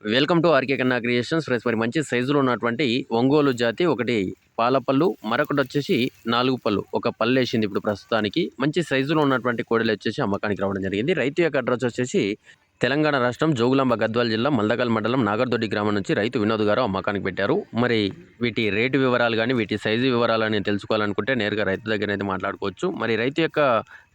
Welcome to RK కన్నా creations. Friends, మరి మంచి సైజులో ఉన్నటువంటి ఒంగోలు జాతి ఒకటి పాలపళ్ళు, మరొకటి వచ్చేసి 4 పళ్ళు. ఒక పళ్ళు వేసింది ఇప్పుడు ప్రస్తుతానికి. మంచి సైజులో ఉన్నటువంటి కోడలు వచ్చేసి అమ్మకానికి రావడం జరిగింది. రైతు యొక్క అడ్రస్ వచ్చేసి తెలంగాణ రాష్ట్రం జోగులాంబ గద్వాల జిల్లా మల్దకల్ మండలం నాగర్దొడ్డి గ్రామం నుంచి రైతు వినోద్ గారు అమ్మకానికి పెట్టారు. మరి వీటి రేటు వివరాలు కానీ వీటి సైజు వివరాలని తెలుసుకోవాలనుకుంటే నేరుగా రైతు దగ్గర అయితే మాట్లాడుకోవచ్చు. మరి రైతు యొక్క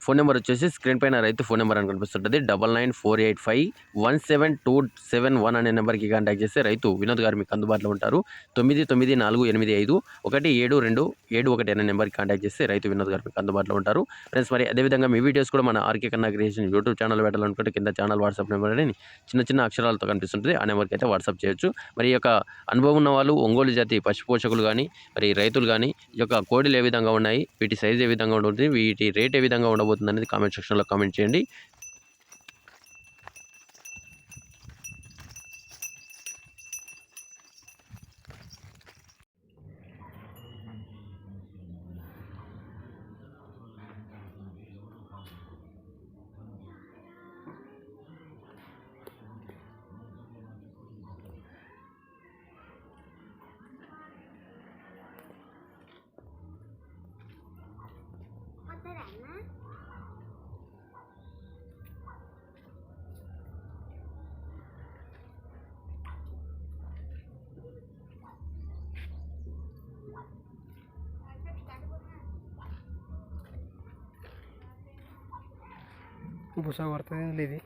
ఫోన్ నెంబర్ వచ్చేసి స్క్రీన్ పైన రైతు ఫోన్ నెంబర్ అని కనిపిస్తుంటుంది. 9948517271 అనే నెంబర్కి కాంటాక్ట్ చేస్తే రైతు వినోద్ గారు మీకు అందుబాటులో ఉంటారు. 9948517271 అనే నెంబర్కి కాంటాక్ట్ చేస్తే రైతు వినోద్ గారు మీకు అందుబాటులో ఉంటారు. ఫ్రెండ్స్, మరి అదేవిధంగా మీ వీడియోస్ కూడా మన ఆర్కే కన్నా క్రియేషన్ యూట్యూబ్ ఛానల్ పెట్టాలనుకుంటే కింద ఛానల్ వాట్సాప్ నెంబర్ అని చిన్న అక్షరాలతో కనిపిస్తుంటుంది. ఆ నెంబర్కి అయితే వాట్సాప్ చేయొచ్చు. మరి ఈ యొక్క అనుభవం ఉన్న వాళ్ళు ఒంగోలు జాతి పశు పోషకులు కానీ మరి రైతులు కానీ ఈ యొక్క కోడిలు ఏ విధంగా ఉన్నాయి, వీటి సైజు ఏ విధంగా ఉంటుంది, వీటి రేట్ ఏ విధంగా ఉండబోతుంది అనేది కామెంట్ సెక్షన్లో కామెంట్ చేయండి. బుస పడుతుంది ఇది.